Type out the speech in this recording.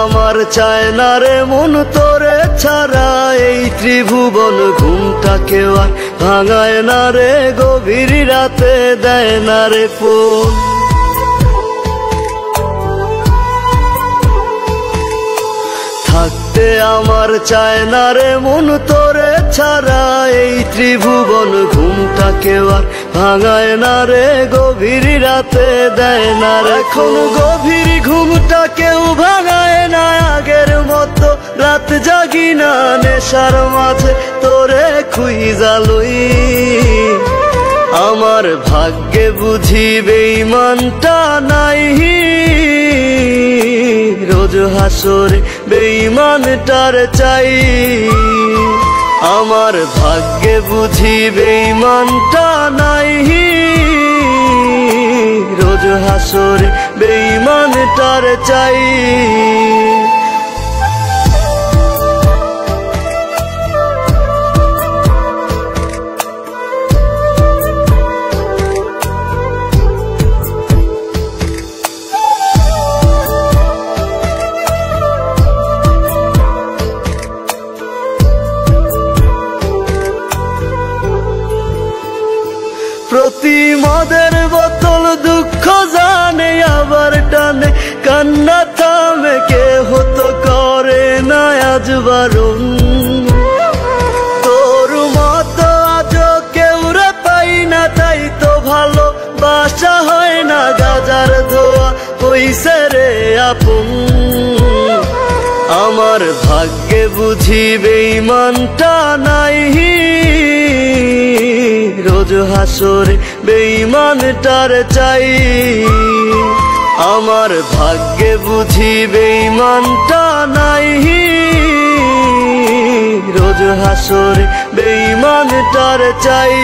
আমার চায় না রে মন তোরে ছাড়া, এই ত্রিভুবন ঘুমটাকে আর ভাঙায় না রে, গভীর রাতে দেয় না রে ফোন। থাকতে আমার চায় না রে মন তোরে ছাড়া, এই ত্রিভুবন ঘুমটাকে আর ভাঙায় না রে, গভীর রাতে দেয় না রে। এখন গভীর ঘুমটা কেউ ভাঙায় না, আগের মতো রাত জাগি না, নেশার মাঝে তোরে খুঁজা লই। আমার ভাগ্যে বুঝি বেঈমানটা নাই, রোজ হাসরে বেঈমানটার চাই। আমার ভাগ্যে বুঝি বেঈমানটা নাই, রোজ হাসরে বেঈমানটার চাই। প্রতি মদের বোতল দুঃখ জানে আবার টানে, কান্না থামে কে হতো করে না আজ বারণ। তোর মতো আজও কেউ রে পাই না, তাই তো ভালো বাসা হয় না, গাজার ধোয়া হইছে রে আপন। আমার ভাগ্যে বুঝি বেঈমানটা নাই, রোজ হাসরে বেঈমানটার চাই। আমার ভাগ্যে বুঝি বেঈমানটা নাই, রোজ হাসরে বেঈমানটার চাই।